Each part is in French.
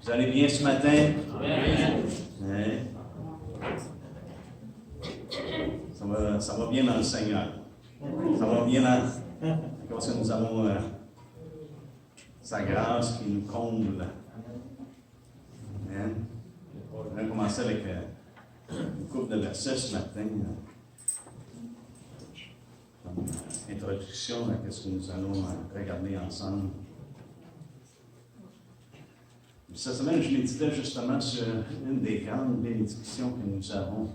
Vous allez bien ce matin? Amen. Hein? Ça va bien dans le Seigneur. Ça va bien parce que nous avons sa grâce qui nous comble. Amen. On va commencer avec une couple de versets ce matin. Comme introduction à ce que nous allons regarder ensemble. Cette semaine, je méditais justement sur une des grandes bénédictions que nous avons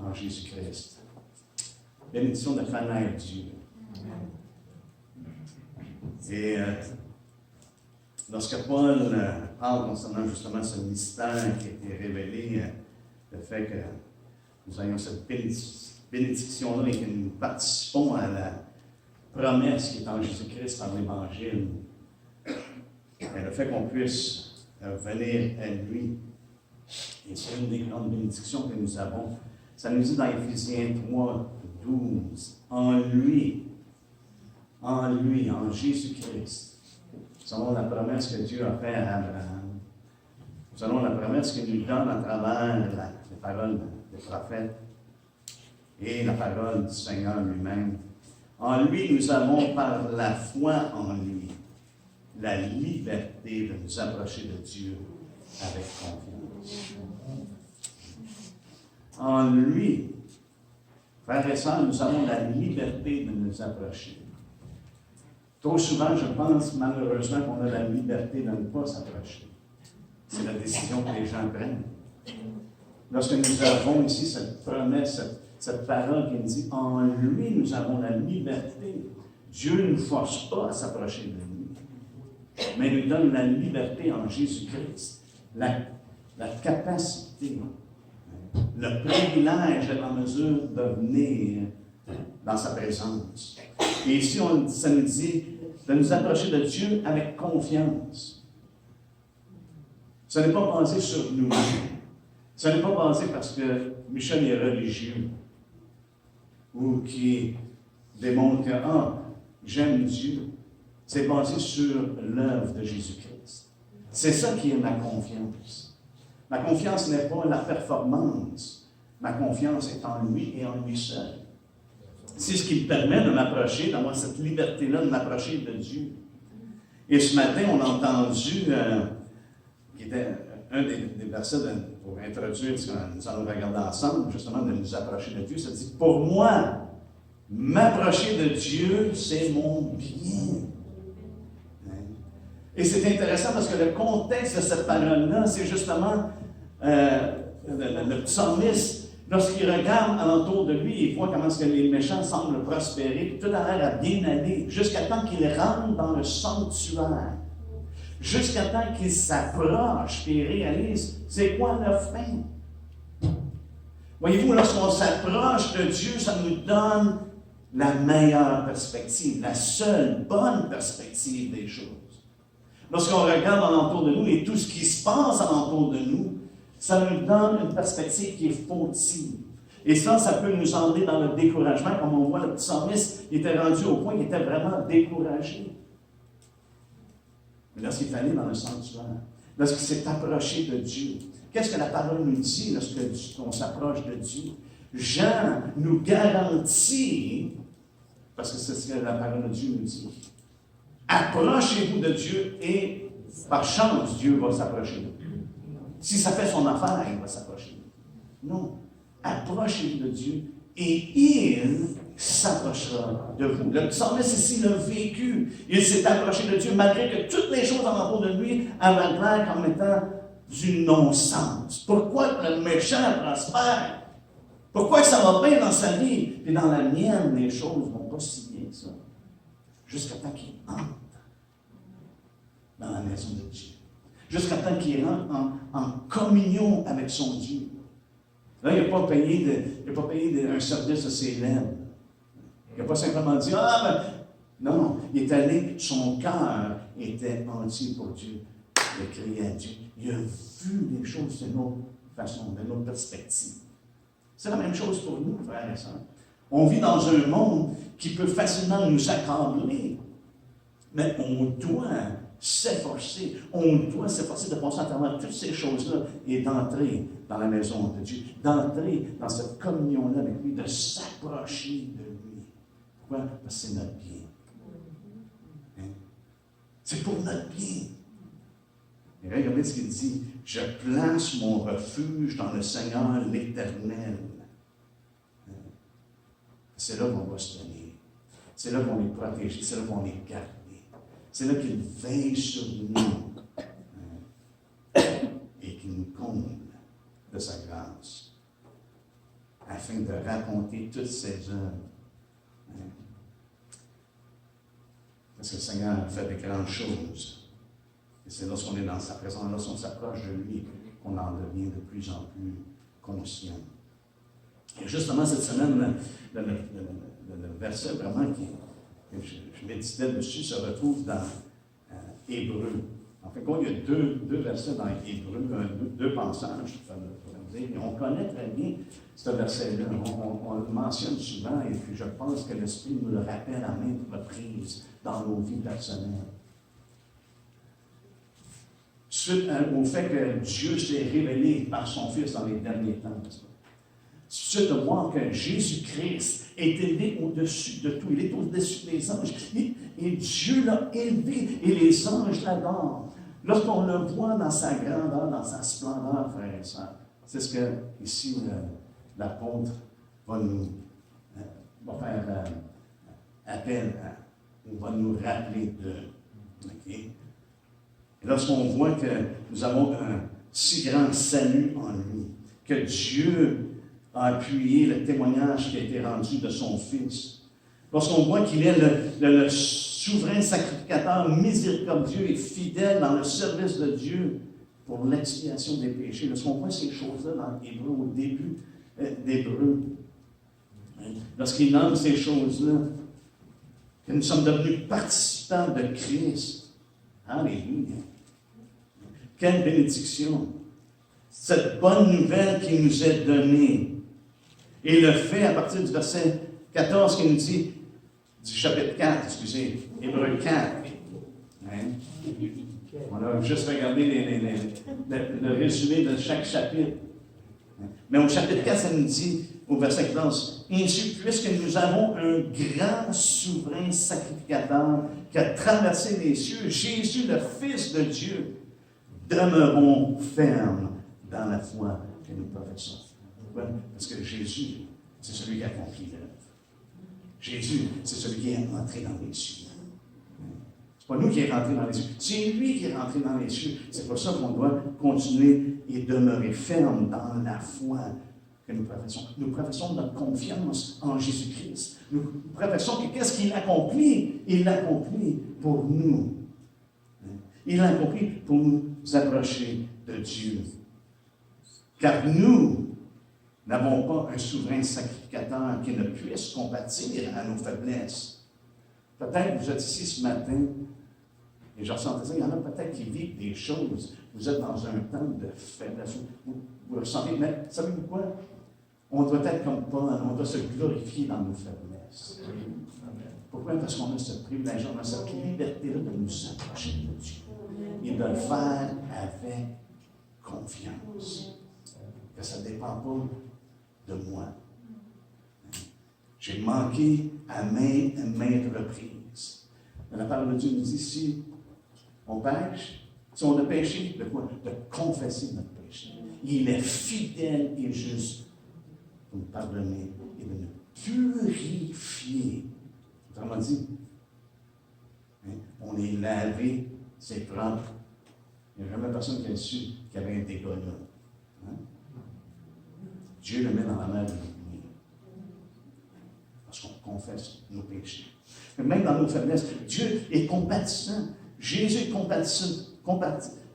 en Jésus-Christ. Bénédiction de connaître Dieu. Et lorsque Paul parle concernant justement ce mystère qui a été révélé, le fait que nous ayons cette bénédiction-là et que nous participons à la promesse qui est en Jésus-Christ par l'Évangile, et le fait qu'on puisse venir à lui, et c'est une des grandes bénédictions que nous avons. Ça nous dit dans Éphésiens 3, 12, en lui, en Jésus-Christ. Nous avons la promesse que Dieu a faite à Abraham. Nous avons la promesse qu'il nous donne à travers les paroles des prophètes et la parole du Seigneur lui-même. En lui, nous avons par la foi en lui la liberté de nous approcher de Dieu avec confiance. En lui, frères et sœurs, nous avons la liberté de nous approcher. Trop souvent, je pense malheureusement qu'on a la liberté de ne pas s'approcher. C'est la décision que les gens prennent. Lorsque nous avons ici cette promesse, cette parole qui nous dit, en lui, nous avons la liberté. Dieu ne nous force pas à s'approcher de lui, mais nous donne la liberté en Jésus-Christ, la capacité, le privilège d'être en mesure de venir dans sa présence. Et ici, ça nous dit de nous approcher de Dieu avec confiance. Ce n'est pas basé sur nous-mêmes. Ce n'est pas basé parce que Michel est religieux ou qui démontre que j'aime Dieu. C'est basé sur l'œuvre de Jésus-Christ. C'est ça qui est ma confiance. Ma confiance n'est pas la performance. Ma confiance est en lui et en lui seul. C'est ce qui me permet de m'approcher, d'avoir cette liberté-là de m'approcher de Dieu. Et ce matin, on a entendu, qui était un des versets pour introduire ce que nous allons regarder ensemble, justement, de nous approcher de Dieu. Ça dit, pour moi, m'approcher de Dieu, c'est mon bien. Et c'est intéressant parce que le contexte de cette parole-là, c'est justement le psalmiste, lorsqu'il regarde alentour de lui, il voit comment est-ce que les méchants semblent prospérer, puis tout a l'air à bien aller, jusqu'à temps qu'il rentre dans le sanctuaire, jusqu'à temps qu'il s'approche, puis il réalise, c'est quoi la fin? Voyez-vous, lorsqu'on s'approche de Dieu, ça nous donne la meilleure perspective, la seule bonne perspective des choses. Lorsqu'on regarde alentour de nous et tout ce qui se passe alentour de nous, ça nous donne une perspective qui est fautive. Et ça peut nous emmener dans le découragement, comme on voit le psalmiste, il était rendu au point qu'il était vraiment découragé. Mais lorsqu'il est allé dans le sanctuaire, lorsqu'il s'est approché de Dieu, qu'est-ce que la parole nous dit lorsqu'on s'approche de Dieu? Jean nous garantit, parce que c'est ce que la parole de Dieu nous dit, approchez-vous de Dieu et, par chance, Dieu va s'approcher de vous. Si ça fait son affaire, il va s'approcher de vous. Non. Approchez-vous de Dieu et il s'approchera de vous. Le psalmiste ici l'a vécu. Il s'est approché de Dieu malgré que toutes les choses alentour de lui avaient l'air comme étant du non-sens. Pourquoi le méchant prospère? Pourquoi ça va bien dans sa vie? Puis dans la mienne, les choses ne vont pas si bien que ça. Jusqu'à temps qu'il entre dans la maison de Dieu. Jusqu'à temps qu'il rentre en communion avec son Dieu. Là, il n'a pas payé un service de ses lèvres. Il n'a pas simplement dit, non, il est allé, son cœur était entier pour Dieu. Il a crié à Dieu. Il a vu les choses d'une autre façon, d'une autre perspective. C'est la même chose pour nous, frères et sœurs. On vit dans un monde qui peut facilement nous accabler, mais on doit s'efforcer. On doit s'efforcer de passer à travers toutes ces choses-là et d'entrer dans la maison de Dieu, d'entrer dans cette communion-là avec lui, de s'approcher de lui. Pourquoi? Parce que c'est notre bien. Hein? C'est pour notre bien. Et regardez ce qu'il dit. Je place mon refuge dans le Seigneur l'Éternel. C'est là qu'on va se tenir. C'est là qu'on est protégé. C'est là qu'on est gardé. C'est là qu'il veille sur nous et qu'il nous comble de sa grâce afin de raconter toutes ses œuvres. Parce que le Seigneur a fait de grandes choses. Et c'est lorsqu'on est dans sa présence, lorsqu'on s'approche de lui, qu'on en devient de plus en plus conscient. Et justement, cette semaine, le verset vraiment que je méditais dessus se retrouve dans Hébreu. En fait, il y a deux versets dans Hébreu, deux passages, et on connaît très bien ce verset-là. On le mentionne souvent, et puis je pense que l'Esprit nous le rappelle à maintes reprises dans nos vies personnelles. Suite au fait que Dieu s'est révélé par son Fils dans les derniers temps. Suite à voir que Jésus-Christ est élevé au-dessus de tout. Il est au-dessus des anges. Et Dieu l'a élevé et les anges l'adorent. Lorsqu'on le voit dans sa grandeur, dans sa splendeur, frères et sœurs, c'est ce que ici l'apôtre va faire appel ou va nous rappeler de. Okay? Et lorsqu'on voit que nous avons un si grand salut en lui, que Dieu a appuyé le témoignage qui a été rendu de son Fils, lorsqu'on voit qu'il est le souverain sacrificateur miséricordieux et fidèle dans le service de Dieu pour l'expiation des péchés, lorsqu'on voit ces choses-là dans l'Hébreu, au début d'Hébreu, lorsqu'il nomme ces choses-là, que nous sommes devenus participants de Christ. Alléluia. Quelle bénédiction! Cette bonne nouvelle qui nous est donnée. Et le fait à partir du verset 14 qui nous dit, du chapitre 4, excusez, Hébreu 4. Hein? On a juste regardé le résumé de chaque chapitre. Mais au chapitre 4, ça nous dit, au verset 14, ainsi, puisque nous avons un grand souverain sacrificateur qui a traversé les cieux, Jésus, le Fils de Dieu, demeurons fermes dans la foi que nous professons. Pourquoi? Parce que Jésus, c'est celui qui a accompli l'œuvre. Jésus, c'est celui qui est entré dans les cieux. Ce n'est pas nous qui est rentré dans les cieux, c'est lui qui est rentré dans les cieux. C'est pour ça qu'on doit continuer et demeurer ferme dans la foi que nous professons. Nous professons notre confiance en Jésus-Christ. Nous professons que qu'est-ce qu'il accomplit? Il l'accomplit pour nous. Il l'a accompli pour nous approcher de Dieu. Car nous n'avons pas un souverain sacrificateur qui ne puisse compatir à nos faiblesses. Peut-être que vous êtes ici ce matin, et je ressentais ça, il y en a peut-être qui vivent des choses. Vous êtes dans un temps de faiblesse. Vous ressentez, mais savez-vous quoi? On doit être comme Paul, on doit se glorifier dans nos faiblesses. Pourquoi? Parce qu'on a ce privilège, on a cette liberté-là de nous approcher de Dieu. Et de le faire avec confiance. Que ça ne dépend pas de moi. J'ai manqué à maintes reprises. Mais la parole de Dieu nous dit, si on pêche, si on a péché, de quoi? De confesser notre péché. Il est fidèle et juste pour nous pardonner et de nous purifier. Autrement dit, on est lavé, c'est propre. Il n'y a jamais personne qui a su qu'il y avait un dégât là. Dieu le met dans la mer de l'oubli. Parce qu'on confesse nos péchés. Mais même dans nos faiblesses, Dieu est compatissant. Jésus est compatissant.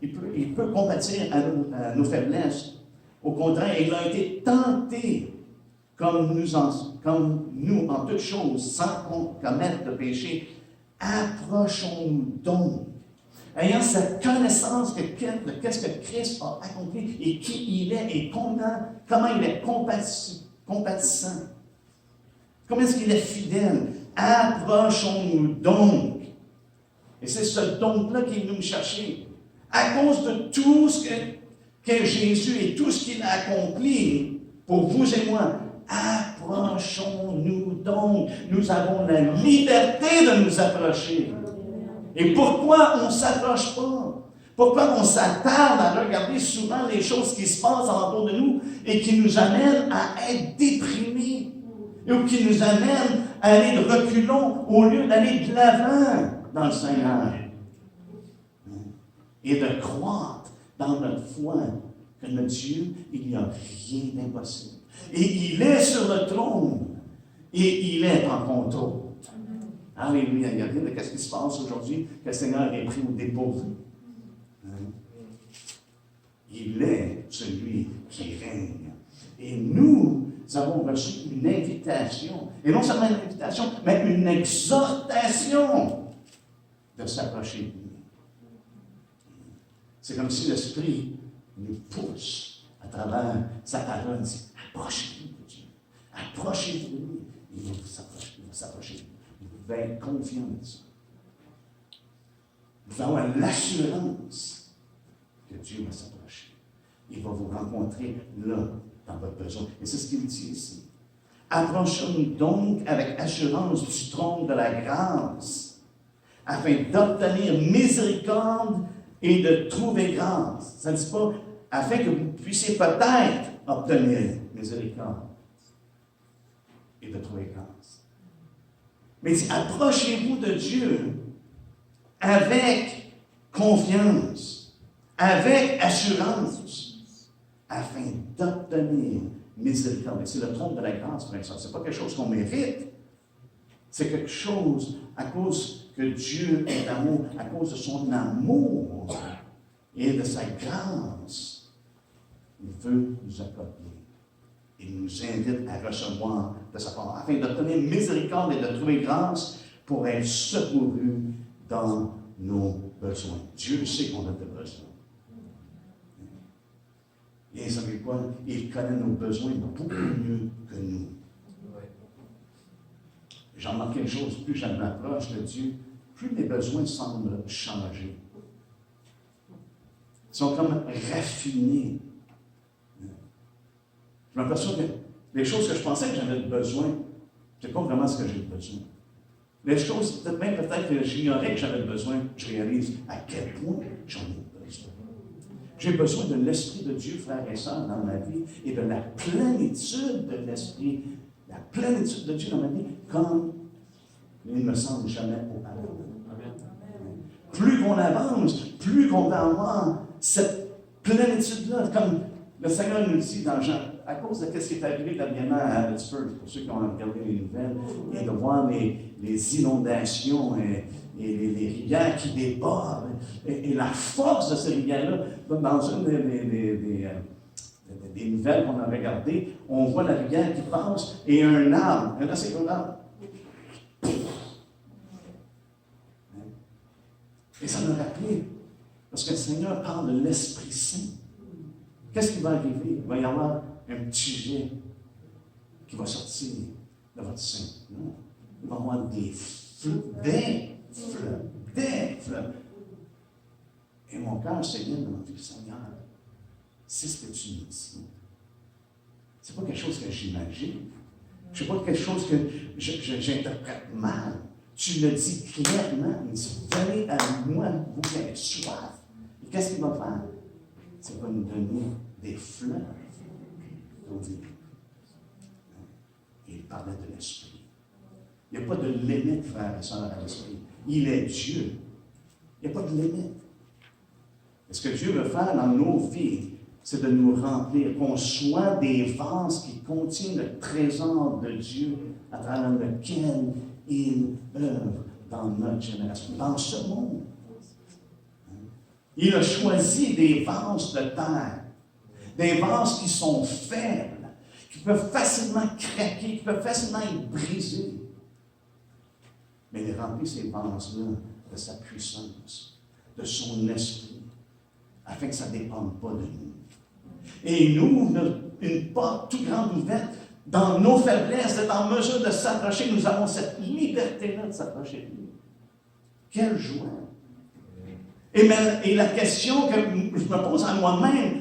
Il peut compatir à nos faiblesses. Au contraire, il a été tenté comme nous en toutes choses, sans commettre de péché. Approchons-nous donc, ayant cette connaissance de qu'est-ce que Christ a accompli et qui il est et comment il est compatissant. Comment est-ce qu'il est fidèle? Approchons-nous donc Et c'est ce don-là qui est venu me chercher. À cause de tout ce que Jésus et tout ce qu'il a accompli pour vous et moi, approchons-nous donc. Nous avons la liberté de nous approcher. Et pourquoi on ne s'approche pas? Pourquoi on s'attarde à regarder souvent les choses qui se passent autour de nous et qui nous amènent à être déprimés? Ou qui nous amènent à aller de reculons au lieu d'aller de l'avant dans le Seigneur? Et de croire dans notre foi que notre Dieu, il n'y a rien d'impossible. Et il est sur le trône. Et il est en contrôle. Alléluia. Il n'y a rien de ce qui se passe aujourd'hui que le Seigneur ait pris au dépourvu. Il est celui qui règne. Et nous avons reçu une invitation. Et non seulement une invitation, mais une exhortation de s'approcher de lui. C'est comme si l'Esprit nous pousse à travers sa parole. Il dit, approchez-vous de Dieu. Approchez-vous de lui. Il va s'approcher de lui. Vous devez être confiant de ça. Vous allez avoir l'assurance que Dieu va s'approcher. Il va vous rencontrer là, dans votre besoin. Et c'est ce qu'il dit ici. Approchons-nous donc avec assurance du trône de la grâce, afin d'obtenir miséricorde et de trouver grâce. Ça ne dit pas, afin que vous puissiez peut-être obtenir miséricorde et de trouver grâce. Mais il dit, approchez-vous de Dieu avec confiance, avec assurance, afin d'obtenir miséricorde. Et c'est le trône de la grâce, pour ça. Ce n'est pas quelque chose qu'on mérite. C'est quelque chose à cause que Dieu est amour, à cause de son amour et de sa grâce. Il veut nous accorder. Il nous invite à recevoir de sa part, afin d'obtenir miséricorde et de trouver grâce pour être secourus dans nos besoins. Dieu sait qu'on a des besoins. Et vous savez quoi? Il connaît nos besoins beaucoup mieux que nous. J'en remarque quelque chose, plus je m'approche de Dieu, plus mes besoins semblent changer. Ils sont comme raffinés. Je m'aperçois que les choses que je pensais que j'avais besoin, je ne sais pas vraiment ce que j'ai besoin. Les choses, peut-être que j'ignorais que j'avais besoin, je réalise à quel point j'en ai besoin. J'ai besoin de l'Esprit de Dieu, frères et sœurs, dans ma vie, et de la plénitude de l'Esprit, la plénitude de Dieu dans ma vie, comme il ne me semble jamais auparavant. Plus qu'on avance, plus qu'on va avoir cette plénitude-là, comme le Seigneur nous dit dans Jean, à cause de ce qui est arrivé dernièrement à Abbotsford, pour ceux qui ont regardé les nouvelles, et de voir les inondations et les rivières qui débordent, et la force de ces rivières-là, dans une des nouvelles qu'on a regardées, on voit la rivière qui passe et un arbre, là c'est un arbre. Et ça m'a rappelé, parce que le Seigneur parle de l'Esprit Saint. Qu'est-ce qui va arriver? Il va y avoir un petit jet qui va sortir de votre sein. Non. Il va y avoir des fleuves. Et mon cœur s'élève devant Dieu, Seigneur, c'est ce que tu me dis. Ce n'est pas quelque chose que j'imagine. Ce n'est pas quelque chose que j'interprète mal. Tu le dis clairement. Il dit, venez à moi, vous qui avez soif. Et qu'est-ce qu'il va faire? Il va nous donner des fleuves. Et il parlait de l'Esprit. Il n'y a pas de limite, frère et sœur, à l'Esprit. Il est Dieu. Il n'y a pas de limite. Et ce que Dieu veut faire dans nos vies, c'est de nous remplir, qu'on soit des vases qui contiennent le trésor de Dieu à travers lequel il œuvre dans notre génération, dans ce monde. Il a choisi des vases de terre, des vases qui sont faibles, qui peuvent facilement craquer, qui peuvent facilement être brisés. Mais il remplit ces vases-là de sa puissance, de son esprit, afin que ça ne dépende pas de nous. Et nous, une porte toute grande ouverte, dans nos faiblesses, d'être en mesure de s'approcher, nous avons cette liberté-là de s'approcher de lui. Quelle joie! Et la question que je me pose à moi-même,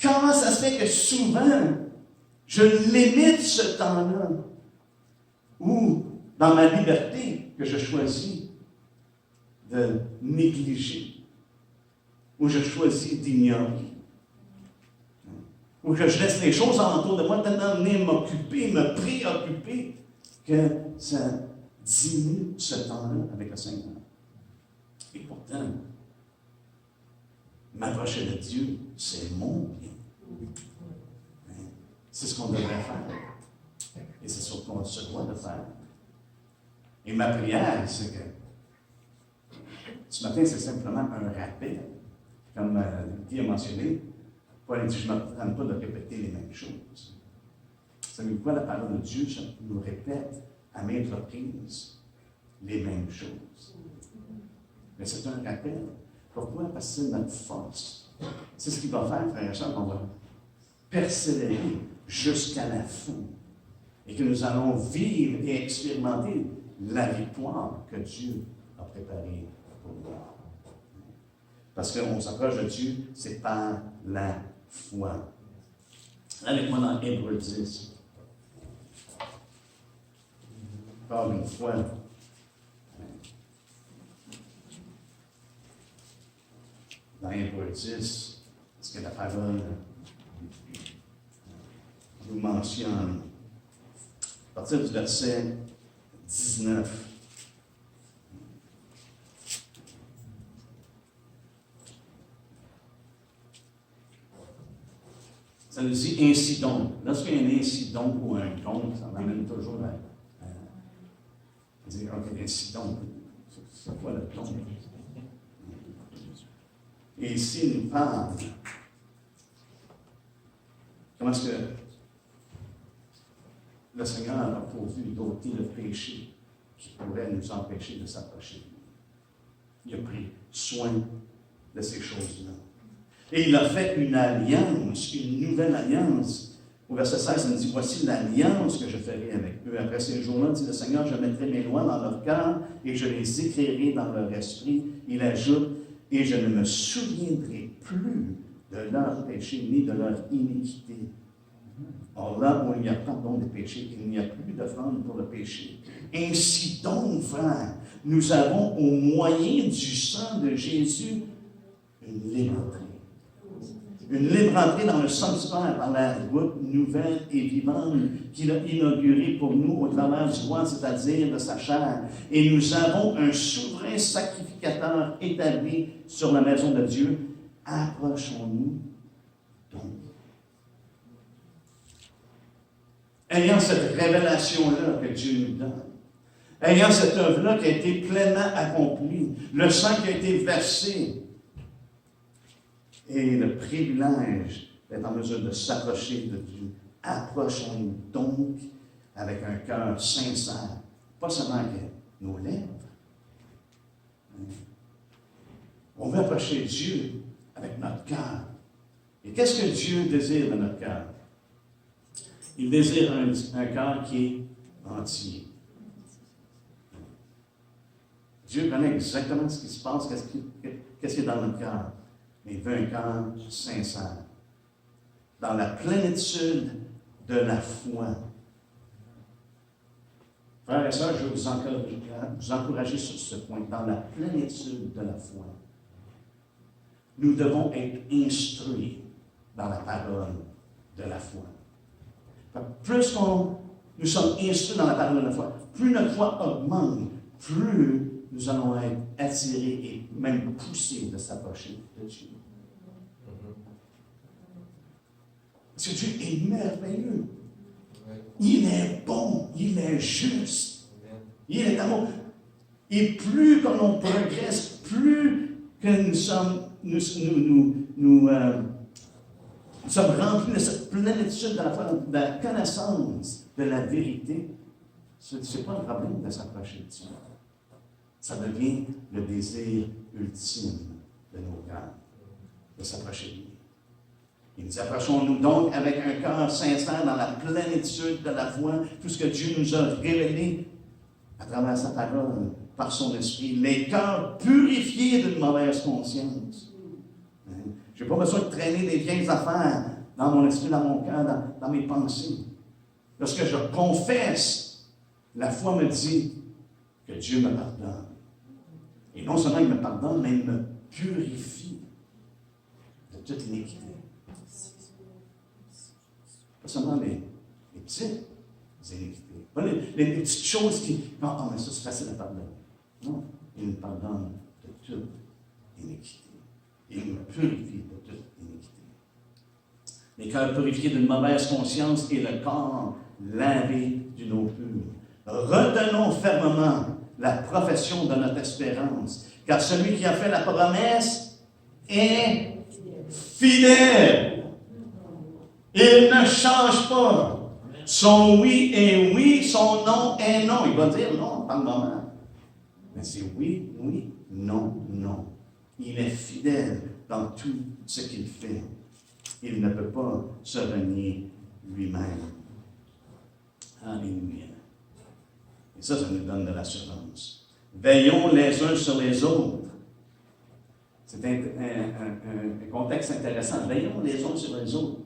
comment ça se fait que souvent, je limite ce temps-là, ou dans ma liberté que je choisis de négliger, ou je choisis d'ignorer, ou que je laisse les choses alentour de moi tellement venir m'occuper, me préoccuper, que ça diminue ce temps-là avec le Seigneur. Et pourtant, m'approcher de Dieu, c'est mon bien. C'est ce qu'on devrait faire. Et c'est ce qu'on se doit de faire. Et ma prière, c'est que ce matin, c'est simplement un rappel. Comme Guy a mentionné, Paul a dit, je ne m'attends pas de répéter les mêmes choses. Savez-vous quoi? La parole de Dieu nous répète à maintes reprises les mêmes choses. Mais c'est un rappel. Pourquoi? Parce que c'est notre force. C'est ce qui va faire, frères et sœurs, qu'on va persévérer jusqu'à la fin. Et que nous allons vivre et expérimenter la victoire que Dieu a préparée pour nous. Parce qu'on s'approche de Dieu, c'est par la foi. Avec moi dans Hébreux 10. Par une foi. Dans Hébreux 10, parce que la parole nous mentionne, à partir du verset 19, ça nous dit ainsi donc. Lorsqu'il y a un ainsi donc ou un donc, ça m'amène toujours à dire, OK, ainsi donc, c'est quoi le donc? Et ici, il nous parle. Comment est-ce que le Seigneur a pourvu d'ôter le péché qui pourrait nous empêcher de s'approcher de lui. Il a pris soin de ces choses-là. Et il a fait une alliance, une nouvelle alliance. Au verset 16, il nous dit, voici l'alliance que je ferai avec eux. Après ces jours-là, dit le Seigneur, je mettrai mes lois dans leur cœur et je les écrirai dans leur esprit. Il ajoute, et je ne me souviendrai plus de leur péché ni de leur iniquité. Or là où il n'y a pardon des péchés, il n'y a plus d'offrande pour le péché. Ainsi donc, frères, nous avons au moyen du sang de Jésus une libre entrée. Une libre entrée dans le sanctuaire par la route nouvelle et vivante qu'il a inaugurée pour nous au travers du roi, c'est-à-dire de sa chair. Et nous avons un souverain sacrificateur établi sur la maison de Dieu. Approchons-nous donc. Ayant cette révélation-là que Dieu nous donne, ayant cette œuvre-là qui a été pleinement accomplie, le sang qui a été versé, et le privilège d'être en mesure de s'approcher de Dieu. Approchons-nous donc avec un cœur sincère, pas seulement avec nos lèvres. On veut approcher Dieu avec notre cœur. Et qu'est-ce que Dieu désire de notre cœur? Il désire un cœur qui est entier. Dieu connaît exactement ce qui se passe, qu'est-ce qui est dans notre cœur. Mais il veut un cœur sincère, dans la plénitude de la foi. Frères et sœurs, je veux vous encourager sur ce point, dans la plénitude de la foi. Nous devons être instruits dans la parole de la foi. Plus nous sommes instruits dans la parole de la foi, plus notre foi augmente, plus nous allons être attirés et même poussés de s'approcher de Dieu. Parce que Dieu est merveilleux. Il est bon, il est juste, il est amour. Et plus que l'on progresse, plus que nous sommes remplis de cette plénitude de la connaissance de la vérité, ce n'est pas un problème de s'approcher de Dieu. Ça devient le désir ultime de nos cœurs, de s'approcher de lui. Il nous approchons-nous donc avec un cœur sincère dans la plénitude de la foi, tout ce que Dieu nous a révélé à travers sa parole, par son esprit, les cœurs purifiés d'une mauvaise conscience. Je n'ai pas besoin de traîner des vieilles affaires dans mon esprit, dans mon cœur, dans mes pensées. Lorsque je confesse, la foi me dit que Dieu me pardonne. Et non seulement il me pardonne, mais il me purifie de toute iniquité. Pas seulement les petites iniquités. Pas les petites choses qui... Non, mais ça c'est facile à pardonner. Non, il me pardonne de toute iniquité. Il me purifie de toute iniquité. Les cœurs purifiés d'une mauvaise conscience et le corps lavé d'une eau pure. Retenons fermement la profession de notre espérance, car celui qui a fait la promesse est fidèle. Il ne change pas. Son oui est oui, son non est non. Il va dire non par moment. Mais c'est oui, oui, non, non. Il est fidèle dans tout ce qu'il fait. Il ne peut pas se renier lui-même. Alléluia. Et ça nous donne de l'assurance. Veillons les uns sur les autres. C'est un contexte intéressant. Veillons les uns sur les autres.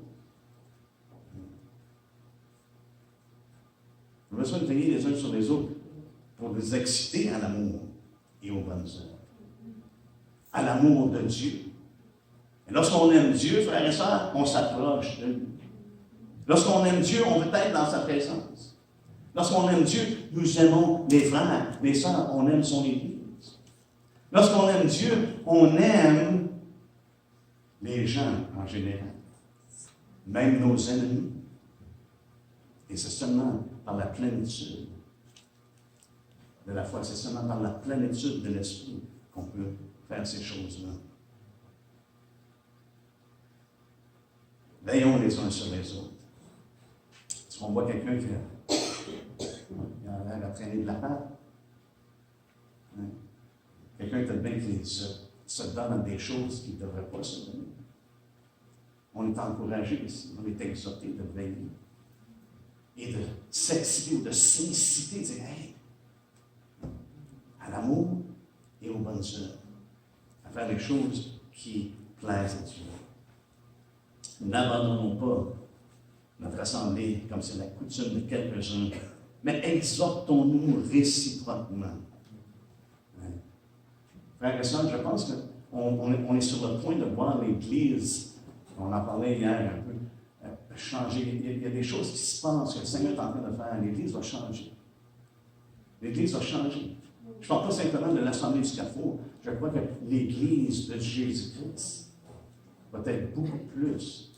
On a besoin de veiller les uns sur les autres pour nous exciter à l'amour et aux bonnes œuvres. À l'amour de Dieu. Et lorsqu'on aime Dieu, frères et sœurs, on s'approche de lui. Lorsqu'on aime Dieu, on veut être dans sa présence. Lorsqu'on aime Dieu, nous aimons les frères, les sœurs, on aime son Église. Lorsqu'on aime Dieu, on aime les gens en général, même nos ennemis. Et c'est seulement par la plénitude de la foi, c'est seulement par la plénitude de l'Esprit qu'on peut faire ces choses-là. Veillons les uns sur les autres. Est-ce qu'on voit quelqu'un qui a l'air à traîner de la patte? Hein? Quelqu'un peut-être qui se donne à des choses qu'il ne devrait pas se donner. On est encouragé ici, on est exhorté de veiller et de s'exciter ou de s'inciter, de dire hey, à l'amour et aux bonnes œuvres, à faire des choses qui plaisent à Dieu. N'abandonnons pas notre assemblée comme c'est la coutume de quelques-uns, mais exhortons-nous réciproquement. Hein? Frères et sœurs, je pense qu'on est sur le point de voir l'Église, on en parlait hier un peu, changer. Il y a des choses qui se passent que le Seigneur est en train de faire. L'Église va changer. L'Église va changer. Je ne parle pas simplement de l'Assemblée du Carrefour. Je crois que l'Église de Jésus-Christ va être beaucoup plus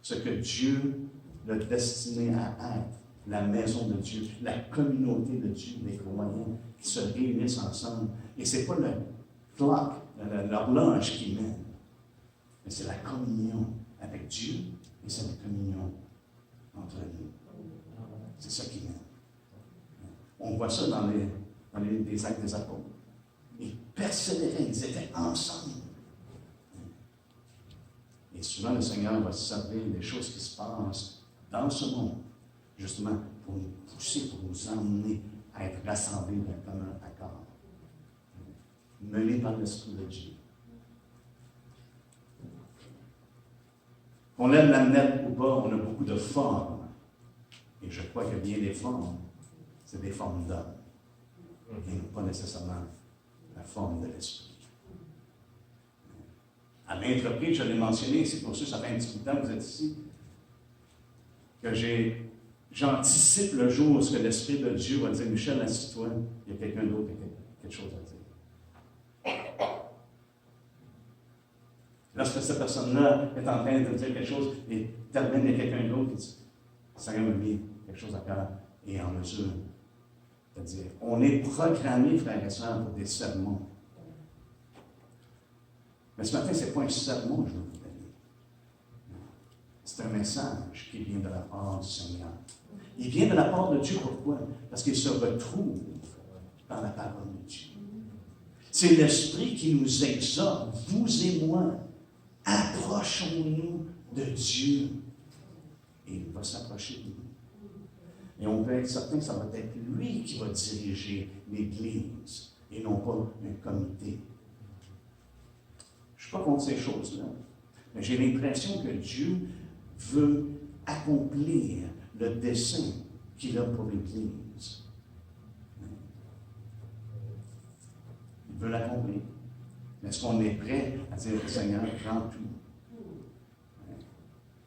ce que Dieu l'a destiné à être. La maison de Dieu, la communauté de Dieu, les croyants qui se réunissent ensemble. Et ce n'est pas le clock, l'horloge qui mène, mais c'est la communion avec Dieu et c'est la communion entre nous. C'est ça qui mène. On voit ça dans les actes des apôtres. Ils persévéraient, ils étaient ensemble. Et souvent, le Seigneur va se servir des choses qui se passent dans ce monde, justement pour nous pousser, pour nous emmener à être rassemblés d'un commun accord, menés par l'Esprit de Dieu. Qu'on lève la manette ou pas, on a beaucoup de formes. Et je crois que bien des formes, c'est des formes d'hommes. Et pas nécessairement la forme de l'Esprit. À maintes reprises, je l'ai mentionné, c'est pour ça que ça fait un petit bout de temps que vous êtes ici, que j'anticipe le jour où que l'Esprit de Dieu va dire, Michel, assis-toi, il y a quelqu'un d'autre qui a quelque chose à dire. Lorsque cette personne-là est en train de dire quelque chose et termine, il y a quelqu'un d'autre qui dit, Seigneur m'a mis quelque chose à cœur et en mesure de dire. On est programmé, frères et sœurs, pour des sermons. Mais ce matin, ce n'est pas un sermon que je veux vous donner. C'est un message qui vient de la part du Seigneur. Il vient de la part de Dieu. Pourquoi? Parce qu'il se retrouve dans la parole de Dieu. C'est l'Esprit qui nous exhorte, vous et moi. Approchons-nous de Dieu. Et il va s'approcher de nous. Et on peut être certain que ça va être lui qui va diriger l'Église. et non pas un comité. Je ne suis pas contre ces choses-là, mais j'ai l'impression que Dieu veut accomplir le dessein qu'il a pour l'Église. Il veut l'accomplir. Mais est-ce qu'on est prêt à dire, Seigneur, prends tout?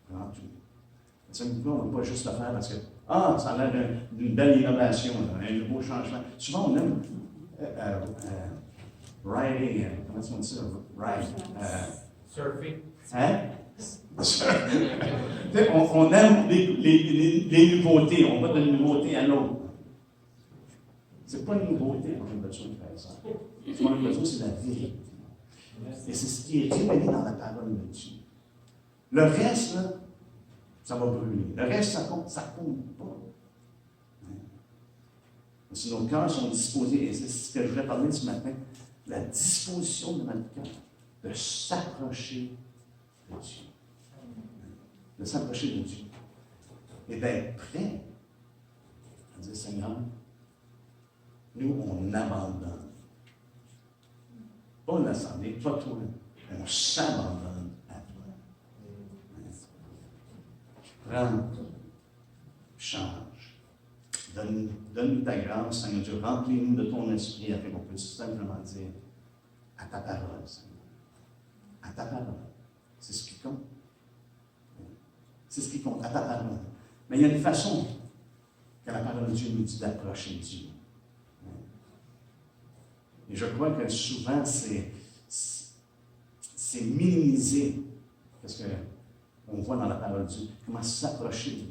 Prends tout. Ça, on ne peut pas juste le faire parce que, ça a l'air d'une belle innovation, un nouveau changement. Souvent, on aime riding, comment on dit ça? Ride. Surfing. Hein? On aime les nouveautés, on va d'une nouveauté à l'autre. C'est pas une nouveauté qu'on a besoin de faire ça. Ce qu'on a besoin, c'est la vérité. Et c'est ce qui est révélé dans la parole de Dieu. Le reste, là, ça va brûler. Le reste, ça compte pas. Si nos cœurs sont disposés, et c'est ce que je voulais parler ce matin, la disposition de notre cœur, de s'approcher de Dieu. De s'approcher de Dieu. Et d'être prêt à dire, Seigneur, nous, on abandonne. Pas l'assemblée, pas toi. On s'abandonne à toi. Prends, change. Donne-nous ta grâce, Seigneur Dieu. Remplis-nous de ton esprit afin qu'on puisse simplement dire à ta parole, Seigneur. À ta parole. C'est ce qui compte. C'est ce qui compte, à ta parole. Mais il y a une façon que la parole de Dieu nous dit d'approcher Dieu. Et je crois que souvent, c'est minimisé. Parce qu'on voit dans la parole de Dieu comment s'approcher de lui.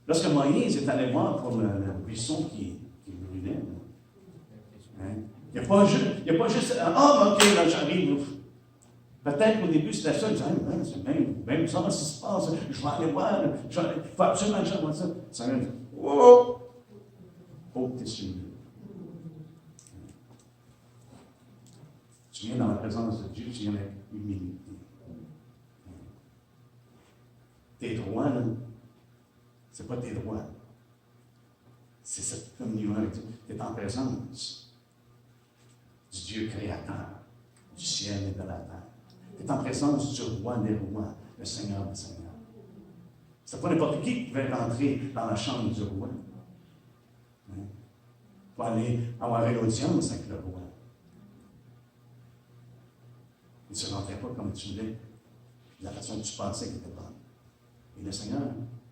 Lorsque Moïse est allé voir pour le buisson qui brûlait, hein, il n'y a pas juste ok, là j'arrive. Peut-être qu'au début c'était ça, il disait, c'est même ça, ce qui se passe, je vais aller voir, il faut absolument que j'aille ça. Ça vient de wow! Oh, t'es sur lui. Tu viens dans la présence de Dieu, tu viens avec humilité. Tes droits, là, c'est pas tes droits. C'est cette communion avec Dieu. Tu es en présence du Dieu créateur, du ciel et de la terre. Tu es en présence du roi des rois, le Seigneur des seigneurs. C'est pas n'importe qui pouvait rentrer dans la chambre du roi. Pour aller avoir une audience avec le roi. Il ne se rentrait pas comme tu voulais, de la façon que tu pensais qu'il était bonne. Et le Seigneur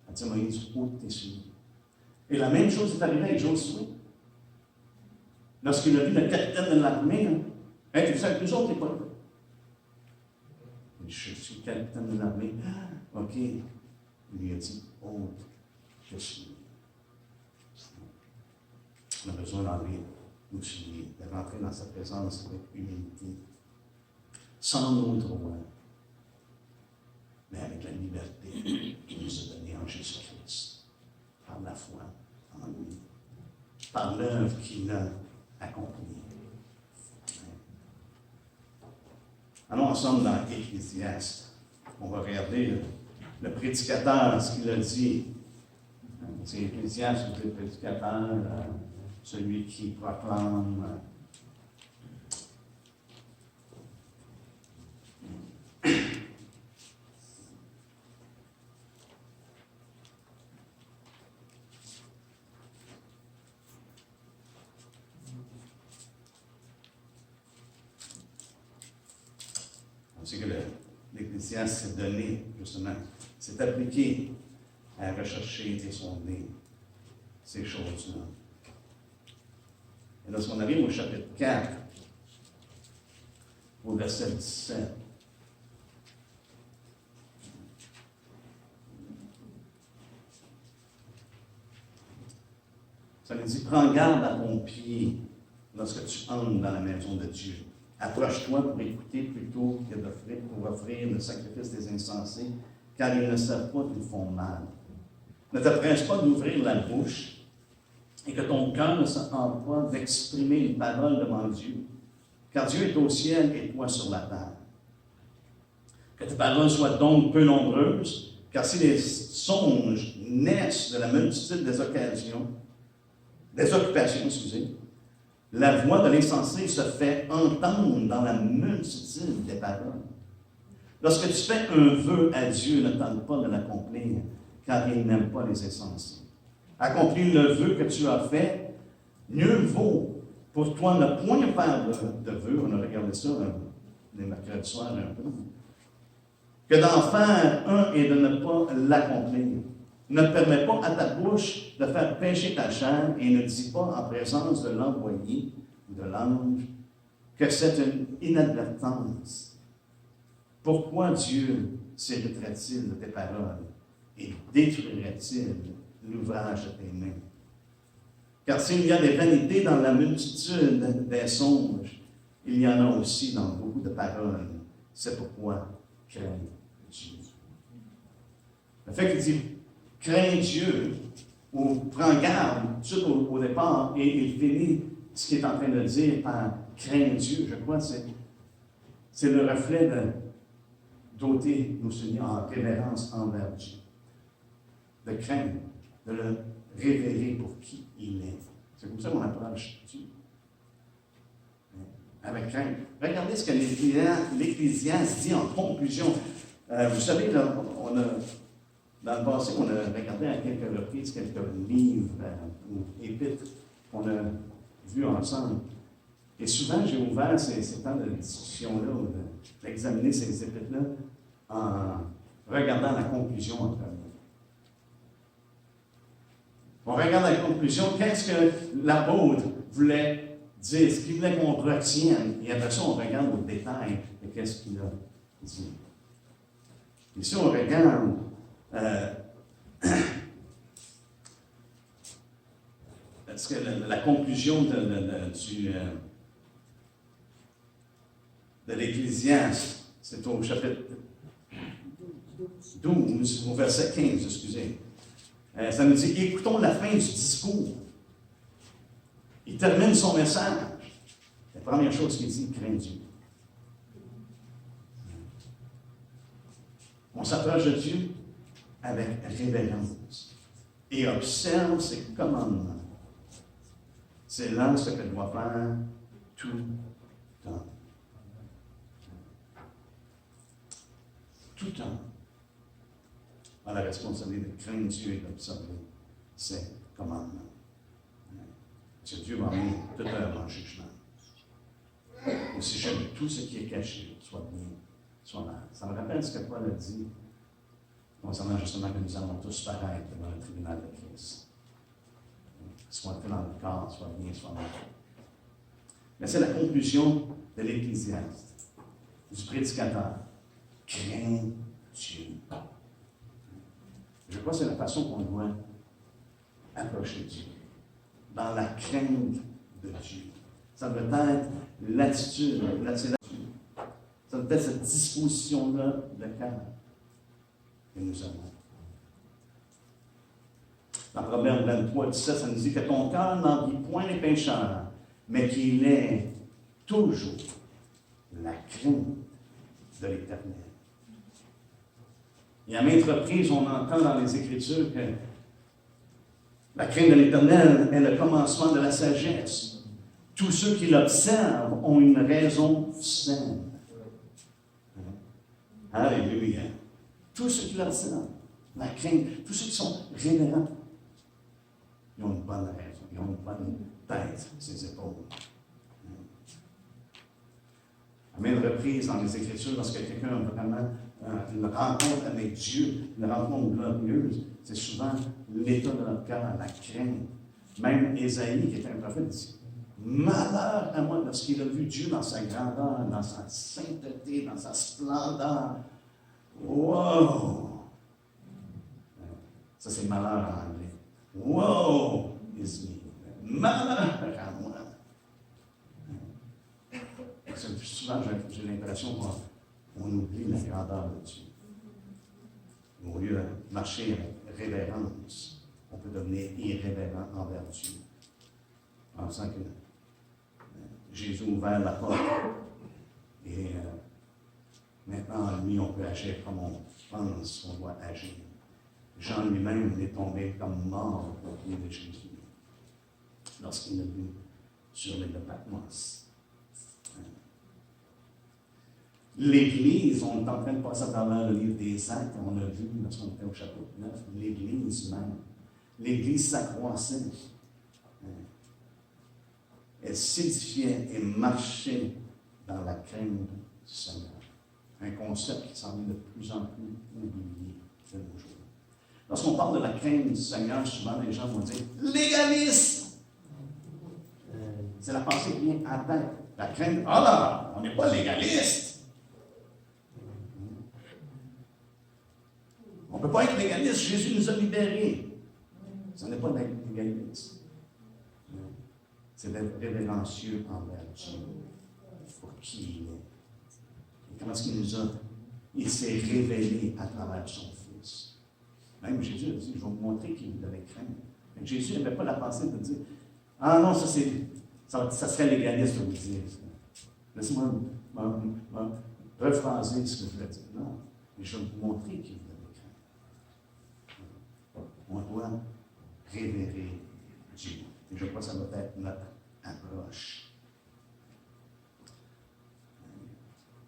a dit à Moïse, ôte tes souliers. Et la même chose est arrivée avec Josué. Lorsqu'il a vu le capitaine de l'armée, hey, tu sais, avec nous autres, t'es pas là. Je suis capitaine de l'armée. Ah, OK. Il lui a dit, ôte tes souliers. On a besoin d'enlever nos souliers, de rentrer dans sa présence avec humilité. Sans nos droits, mais avec la liberté qu'il nous a donnée en Jésus-Christ, par la foi en lui, par l'œuvre qu'il a accomplie. Allons ensemble dans Ecclésiaste. On va regarder le prédicateur, ce qu'il a dit. C'est Ecclésiaste, le prédicateur, celui qui proclame. C'est que l'Ecclésiaste s'est donné, justement, s'est appliqué à rechercher et sonder ces choses-là. Et lorsqu'on arrive au chapitre 4, au verset 17, ça nous dit, prends garde à ton pied lorsque tu entres dans la maison de Dieu. Approche-toi pour écouter plutôt que pour offrir le sacrifice des insensés, car ils ne savent pas qu'ils font mal. Ne te presse pas d'ouvrir la bouche et que ton cœur ne s'entende pas d'exprimer une parole devant Dieu, car Dieu est au ciel et toi sur la terre. Que tes paroles soient donc peu nombreuses, car si les songes naissent de la multitude des occasions, des occupations, La voix de l'insensé se fait entendre dans la multitude des paroles. Lorsque tu fais un vœu à Dieu, ne tente pas de l'accomplir, car il n'aime pas les insensés. Accomplir le vœu que tu as fait, mieux vaut pour toi ne point faire de vœu, on a regardé ça les mercredis soirs un peu, que d'en faire un et de ne pas l'accomplir. Ne permets pas à ta bouche de faire pécher ta chair et ne dis pas en présence de l'envoyé ou de l'ange que c'est une inadvertance. Pourquoi Dieu s'irriterait-il de tes paroles et détruirait-il l'ouvrage de tes mains? Car s'il y a des vanités dans la multitude des songes, il y en a aussi dans beaucoup de paroles. C'est pourquoi crains Dieu. Le fait qu'il dit crains Dieu ou prends garde tout de suite au départ et il finit ce qu'il est en train de dire par crains Dieu, je crois que c'est le reflet d'ôter nos seigneurs en révérence envers Dieu. De craindre, de le révérer pour qui il est. C'est comme ça qu'on approche Dieu. Avec crainte. Regardez ce que l'Ecclésiaste dit en conclusion. Vous savez, là, dans le passé, on a regardé à quelques reprises quelques livres ou épîtres qu'on a vus ensemble. Et souvent, j'ai ouvert ces temps de discussion-là, ou d'examiner ces épîtres-là, en regardant la conclusion en premier. On regarde la conclusion, qu'est-ce que l'apôtre voulait dire, ce qu'il voulait qu'on retienne. Et après ça, on regarde au détail de qu'est-ce qu'il a dit. Et si on regarde parce que la conclusion de l'Ecclésiaste, c'est au chapitre 12, au verset 15, excusez. Ça nous dit, écoutons la fin du discours. Il termine son message. La première chose qu'il dit, crains Dieu. On s'approche de Dieu avec révérence et observe ses commandements. C'est là ce que doit faire tout homme. Tout homme a la responsabilité de craindre Dieu et d'observer ses commandements. Parce que Dieu va amener toute œuvre en jugement. Aussi, je veux tout ce qui est caché, soit bien, soit mal. Ça me rappelle ce que Paul a dit concernant justement que nous allons tous paraître devant le tribunal de Christ. Soit fait dans le corps, soit bien, soit mal. Mais c'est la conclusion de l'Ecclésiaste, du prédicateur. Crains Dieu. Je crois que c'est la façon qu'on doit approcher Dieu. Dans la crainte de Dieu. Ça doit être l'attitude, ça doit être cette disposition-là de cœur que nous avons. Dans Proverbe 23, 17, ça nous dit que ton cœur n'envie point les pécheurs, mais qu'il ait toujours la crainte de l'Éternel. Et à maintes reprises, on entend dans les Écritures que la crainte de l'Éternel est le commencement de la sagesse. Tous ceux qui l'observent ont une raison saine. Alléluia. Tous ceux qui l'observent, la crainte, tous ceux qui sont révérents, ils ont une bonne raison, ils ont une bonne tête, ses épaules. À maintes reprises dans les Écritures, lorsque quelqu'un a vraiment une rencontre avec Dieu, une rencontre glorieuse, c'est souvent l'état de notre cœur, la crainte. Même Ésaïe, qui était un prophète, dit malheur à moi lorsqu'il a vu Dieu dans sa grandeur, dans sa sainteté, dans sa splendeur. Wow! Ça, c'est malheur en anglais. Wow! Is me. Malheur à moi. Souvent, j'ai l'impression qu'on oublie la grandeur de Dieu. Au lieu de marcher avec révérence, on peut devenir irrévérent envers Dieu. En pensant que Jésus a ouvert la porte et maintenant, en lui, on peut agir comme on pense qu'on doit agir. Jean lui-même est tombé comme mort au pied de Jésus lorsqu'il a vu sur l'île de Patmos. L'Église, on est en train de passer à travers le livre des Actes, on a vu lorsqu'on était au chapitre 9, l'Église même. L'Église s'accroissait. Elle s'édifiait et marchait dans la crainte du Seigneur. Un concept qui semble de plus en plus oublié de nos jours. Lorsqu'on parle de la crainte du Seigneur, souvent les gens vont dire « légalisme ». C'est la pensée qui vient à tête. La crainte, ah là, on n'est pas légaliste. On ne peut pas être légaliste, Jésus nous a libérés. Ce n'est pas d'être légaliste. C'est d'être révérencieux envers Dieu, pour qui il est. Et comment est-ce qu'il nous a? Il s'est révélé à travers son Fils. Même Jésus a dit, je vais vous montrer qu'il vous devait craindre. Mais Jésus n'avait pas la pensée de dire, ah non, ça serait légaliste de vous dire. Laissez-moi rephraser ce que je voulais dire. Non, mais je vais vous montrer qu'il vous devait craindre. On doit révérer Dieu. Et je crois que ça doit être notre approche.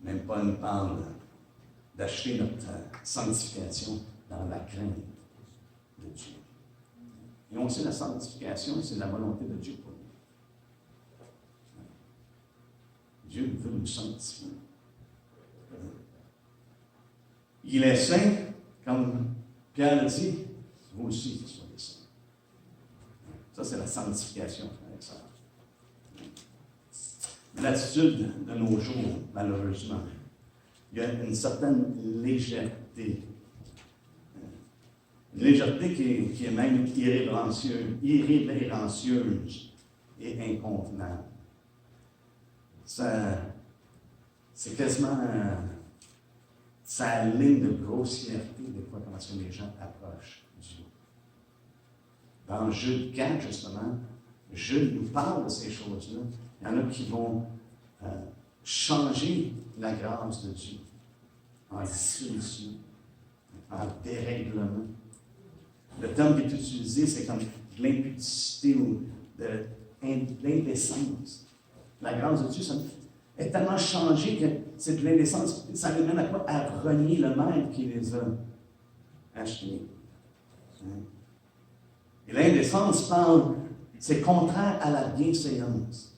Même Paul nous parle d'acheter notre sanctification dans la crainte de Dieu. Et on sait la sanctification, c'est la volonté de Dieu pour nous. Dieu veut nous sanctifier. Il est saint, comme Pierre le dit, vous aussi, vous soyez saints. Ça, c'est la sanctification, frères et sœurs. L'attitude de nos jours, malheureusement, il y a une certaine légèreté. Une légèreté qui est même irrévérencieuse et inconvenable. C'est quasiment sa ligne de grossièreté, des fois, comment est-ce que les gens approchent Dieu. Dans Jude 4, justement, Jude nous parle de ces choses-là. Il y en a qui vont changer la grâce de Dieu en dissolution, en dérèglement. Le terme qui est utilisé, c'est comme de l'impudicité ou de l'indécence. La grâce de Dieu est tellement changée que c'est de l'indécence. Ça ne mène à quoi? À renier le maître qui les a achetés. Et l'indécence parle, c'est contraire à la bienséance.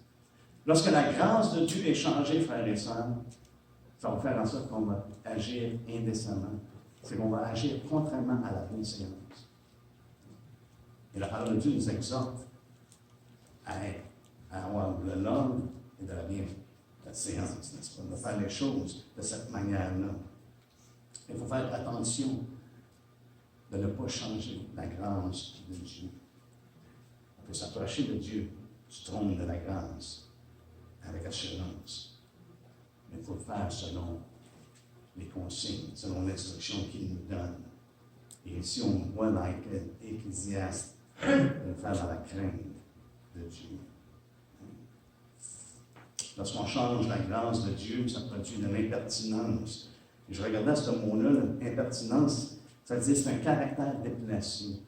Lorsque la grâce de Dieu est changée, frères et sœurs, ça va faire en sorte qu'on va agir indécemment. C'est qu'on va agir contrairement à la bienséance. Et la parole de Dieu nous exhorte à avoir de l'ordre et de la bienséance, n'est-ce pas? De faire les choses de cette manière-là. Il faut faire attention de ne pas changer la grâce de Dieu. On peut s'approcher de Dieu, du trône de la grâce, avec assurance. Mais il faut le faire selon les consignes, selon l'instruction qu'il nous donne. Et ici, on voit dans l'Ecclésiaste de le faire dans la crainte de Dieu. Lorsqu'on change la grâce de Dieu, ça produit de l'impertinence. Et je regardais ce mot-là, l'impertinence, ça veut dire c'est un caractère déplacé.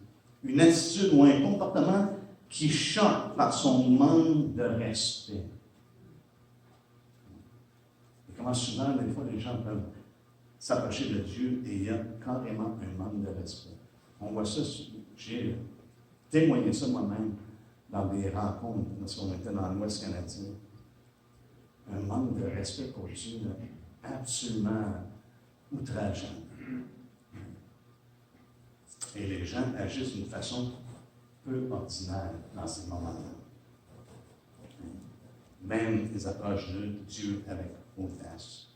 Une attitude ou un comportement qui choque par son manque de respect. Et comment souvent, des fois, les gens peuvent s'approcher de Dieu et il y a carrément un manque de respect. On voit ça, j'ai témoigné ça moi-même dans des rencontres lorsqu'on était dans l'Ouest canadien. Un manque de respect pour Dieu absolument outrageant. Et les gens agissent d'une façon peu ordinaire dans ces moments-là. Même ils approchent de Dieu avec audace.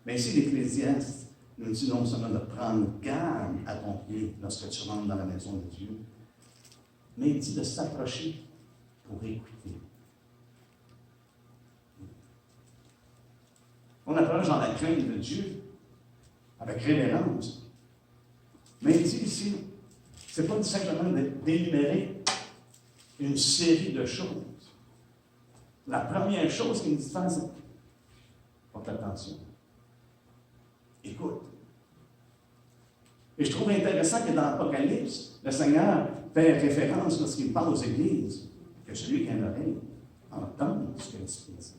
Mais ici, l'Ecclésiaste nous dit non seulement de prendre garde à ton pied lorsque tu rentres dans la maison de Dieu, mais il dit de s'approcher pour écouter. On approche dans la crainte de Dieu, avec révérence. Mais il dit ici, ce n'est pas simplement d'énumérer une série de choses. La première chose qu'il nous dit de faire, c'est porte attention. Écoute. Et je trouve intéressant que dans l'Apocalypse, le Seigneur fait référence lorsqu'il parle aux églises, que celui qui a une oreille entendre ce que l'Esprit dit.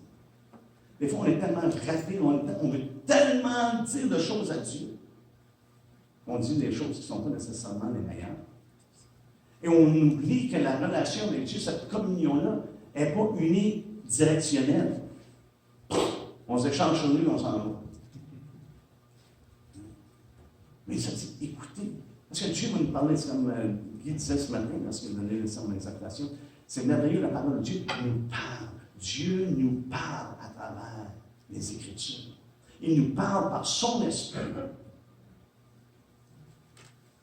Des fois, on est tellement rapide, on veut tellement dire de choses à Dieu. On dit des choses qui ne sont pas nécessairement les meilleures. Et on oublie que la relation avec Dieu, cette communion-là, n'est pas unidirectionnelle. On s'échange sur lui, on s'en va. Mais ça dit, écoutez. Parce que Dieu va nous parler, c'est comme Guy disait ce matin, lorsqu'il donnait le sermon d'exaltation, c'est merveilleux la parole de Dieu nous parle. Dieu nous parle à travers les Écritures. Il nous parle par son esprit.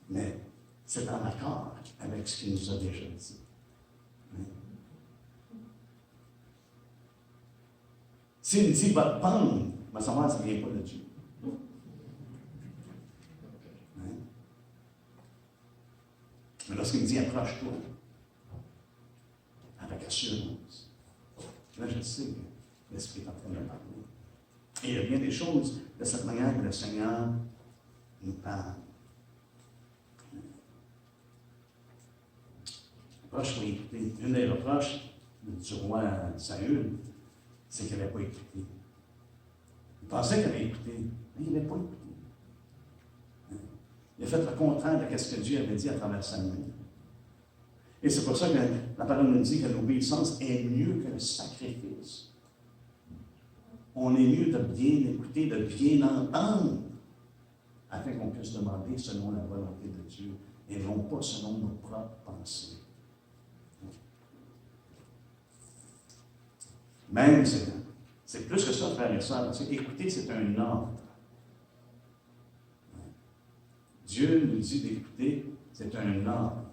Mais c'est en accord avec ce qu'il nous a déjà dit. S'il dit votre pendre, va savoir que ça ne vient pas de Dieu. Mais lorsqu'il me dit approche-toi, avec assurance, là je sais que l'Esprit est en train de parler. Et il y a bien des choses de cette manière que le Seigneur nous parle. Reproche pour écouter. Une des reproches du roi Saül, c'est qu'il n'avait pas écouté. Il pensait qu'il avait écouté, mais il n'avait pas écouté. Il a fait le contraire de ce que Dieu avait dit à travers Samuel. Et c'est pour ça que la parole nous dit que l'obéissance est mieux que le sacrifice. On est mieux de bien écouter, de bien entendre, afin qu'on puisse demander selon la volonté de Dieu et non pas selon nos propres pensées. Même, c'est plus que ça, frères et sœurs, parce que écouter, c'est un ordre. Dieu nous dit d'écouter, c'est un ordre.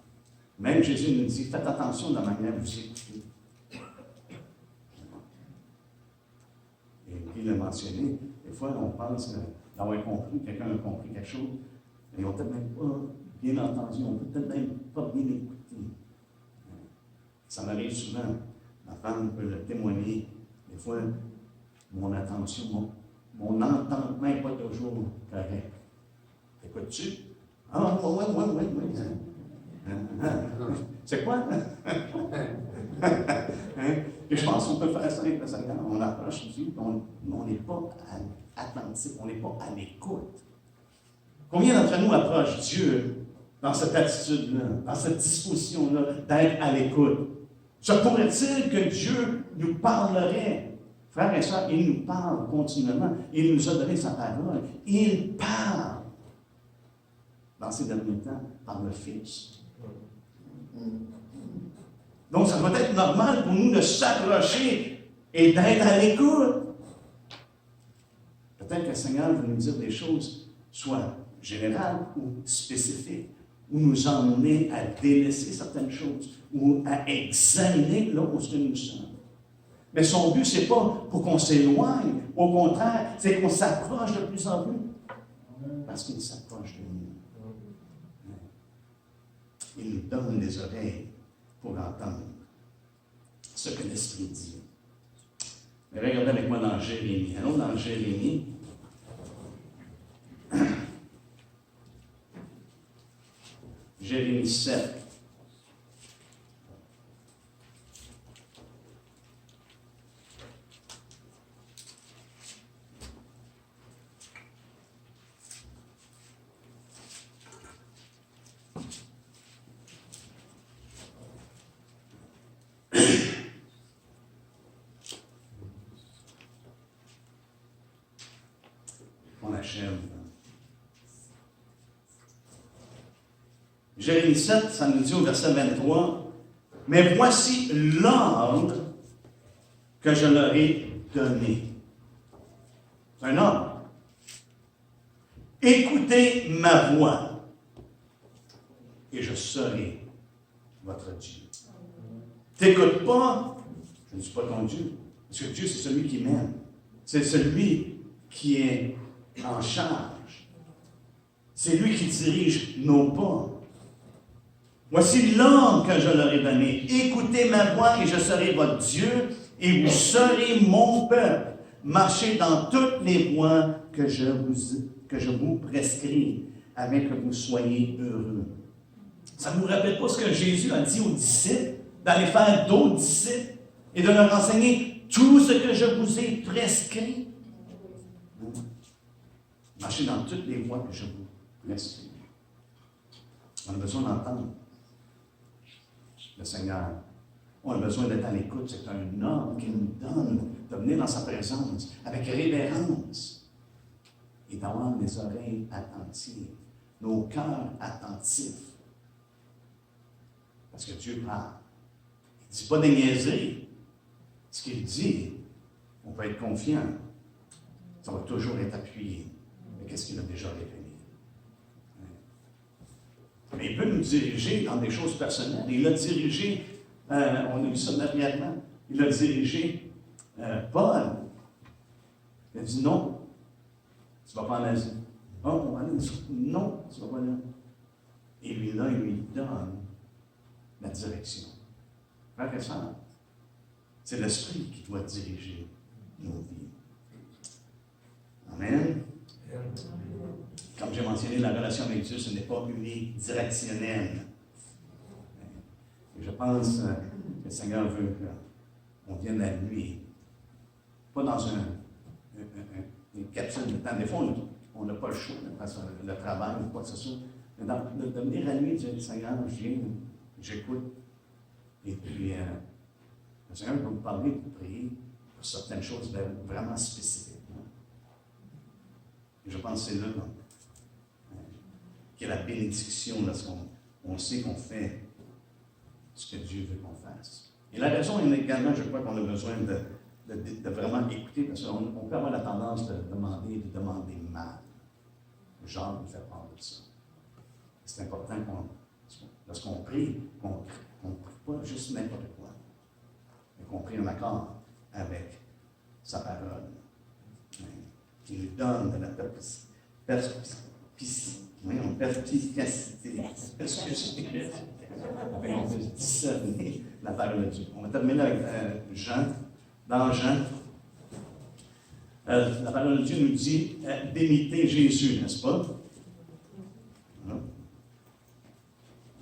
Même Jésus nous dit, faites attention de la manière dont vous écoutez. Et il l'a mentionné, des fois, on pense d'avoir compris, quelqu'un a compris quelque chose, et on n'a peut-être même pas bien entendu, on ne peut peut-être même pas bien écouter. Ça m'arrive souvent. Ma femme peut le témoigner. Des fois, mon attention, mon entendement n'est pas toujours correct. Écoutes-tu? Ah, oui. C'est quoi? Et je pense qu'on peut faire ça avec le Seigneur. On approche Dieu, on n'est pas attentif, on n'est pas à l'écoute. Combien d'entre nous approchent Dieu dans cette attitude-là, dans cette disposition-là, d'être à l'écoute? Se pourrait-il que Dieu nous parlerait? Frères et sœurs, il nous parle continuellement. Il nous a donné sa parole. Il parle dans ces derniers temps par le Fils. Donc, ça doit être normal pour nous de s'approcher et d'être à l'écoute. Peut-être que le Seigneur veut nous dire des choses, soit générales ou spécifiques, ou nous emmener à délaisser certaines choses, ou à examiner là où nous sommes. Mais son but, ce n'est pas pour qu'on s'éloigne. Au contraire, c'est qu'on s'approche de plus en plus. Parce qu'il s'approche de nous. Il nous donne les oreilles pour entendre ce que l'Esprit dit. Mais regardez avec moi dans Jérémie. Allons dans Jérémie. Jérémie 7. On achève. Jérémie 7, ça nous dit au verset 23, « Mais voici l'ordre que je leur ai donné. » C'est un ordre. « Écoutez ma voix, et je serai votre Dieu. » T'écoutes pas, je ne suis pas ton Dieu. Parce que Dieu, c'est celui qui m'aime. C'est celui qui est en charge. C'est lui qui dirige nos pas. Voici l'ordre que je leur ai donné. Écoutez ma voix et je serai votre Dieu et vous serez mon peuple. Marchez dans toutes les voies que je vous prescris, afin que vous soyez heureux. Ça ne vous rappelle pas ce que Jésus a dit aux disciples, d'aller faire d'autres disciples et de leur enseigner tout ce que je vous ai prescrit. Marchez dans toutes les voies que je vous prescris. On a besoin d'entendre le Seigneur. On a besoin d'être à l'écoute. C'est un ordre qu'il nous donne de venir dans sa présence avec révérence et d'avoir les oreilles attentives, nos cœurs attentifs. Parce que Dieu parle. Il ne dit pas des niaiseries. Ce qu'il dit, on peut être confiant. Ça va toujours être appuyé. Mais qu'est-ce qu'il a déjà révélé? Mais il peut nous diriger dans des choses personnelles. Il a dirigé, on a vu ça dernièrement, il a dirigé Paul. Il a dit non, tu ne vas pas en Asie. Oh, on va aller non, tu ne vas pas là. Et lui, là, il lui donne la direction. Frère et sœur, c'est l'Esprit qui doit diriger nos vies. Amen. Comme j'ai mentionné, la relation avec Dieu, ce n'est pas unidirectionnel. Et je pense que le Seigneur veut qu'on vienne à lui, pas dans une capsule de temps. Des fois, on n'a pas le choix, parce que le travail ou quoi que ce soit. Mais de venir à lui et dire, Seigneur, je viens, j'écoute. Et puis, le Seigneur va vous parler, vous prier pour certaines choses vraiment spécifiques. Et je pense que c'est là qu'il y a la bénédiction lorsqu'on sait qu'on fait ce que Dieu veut qu'on fasse. Et la raison est également, je crois qu'on a besoin de vraiment écouter, parce qu'on peut avoir la tendance de demander mal. Genre nous fait part de ça. C'est important lorsqu'on prie, qu'on ne prie pas juste n'importe quoi, mais qu'on prie en accord avec sa parole. Qui nous donne de la perspicacité. On peut discerner la parole de Dieu. On va terminer avec Jean. Dans Jean, la parole de Dieu nous dit d'imiter Jésus, n'est-ce pas?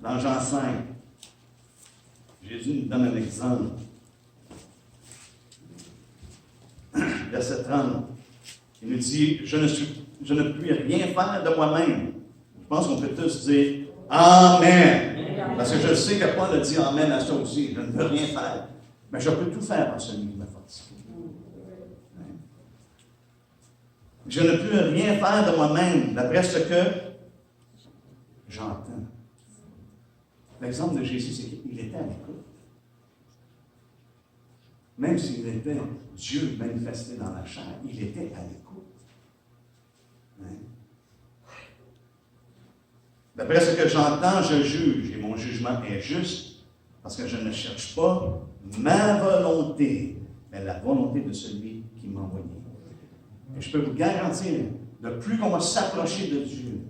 Dans Jean 5, Jésus nous donne un exemple. Verset 30. Il nous dit, je ne puis rien faire de moi-même. Je pense qu'on peut tous dire Amen. Parce que je sais que Paul a dit Amen à ça aussi. Je ne peux rien faire. Mais je peux tout faire par celui qui me fortifie. Je ne peux rien faire de moi-même, d'après ce que j'entends. L'exemple de Jésus, c'est qu'il était à l'écoute. Même s'il était Dieu manifesté dans la chair, il était à l'écoute. D'après ce que j'entends, je juge, et mon jugement est juste, parce que je ne cherche pas ma volonté, mais la volonté de celui qui m'a envoyé. Et je peux vous garantir, le plus qu'on va s'approcher de Dieu,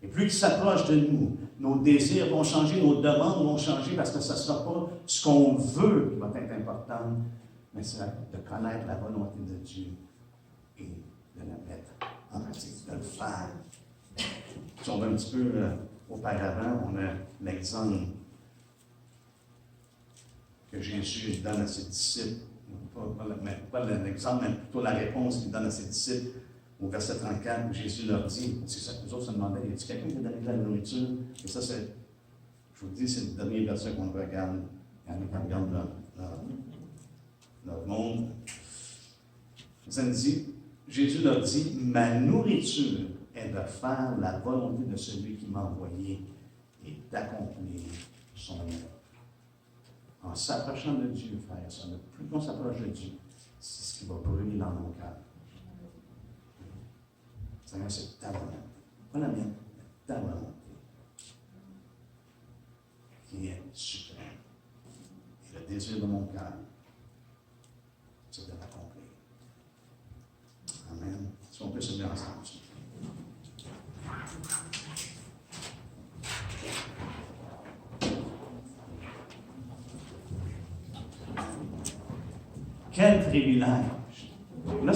et plus qu'il s'approche de nous, nos désirs vont changer, nos demandes vont changer, parce que ce ne sera pas ce qu'on veut qui va être important, mais c'est de connaître la volonté de Dieu et de la mettre en pratique, de le faire. Si on va un petit peu auparavant, on a l'exemple que Jésus donne à ses disciples, pas l'exemple, mais plutôt la réponse qu'il donne à ses disciples au verset 34, où Jésus leur dit, c'est ça que nous autres se demandaient, y a-t-il quelqu'un qui a donné de la nourriture? Et ça, c'est, je vous dis, c'est le dernier verset qu'on regarde quand on regarde notre monde. Ça nous dit, Jésus leur dit, ma nourriture est de faire la volonté de celui qui m'a envoyé et d'accomplir son œuvre. En s'approchant de Dieu, frère et sœurs, le plus qu'on s'approche de Dieu, c'est ce qui va brûler dans nos cœurs. Seigneur, c'est ta volonté. Pas la mienne, mais ta volonté qui est suprême. Et le désir de mon cœur, c'est de l'accomplir. Amen. Est-ce qu'on peut se mettre ensemble? Quel privilège! Là,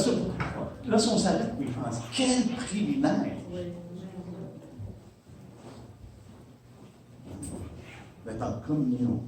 si on s'arrête, puis on pense, quel privilège! D'être en communion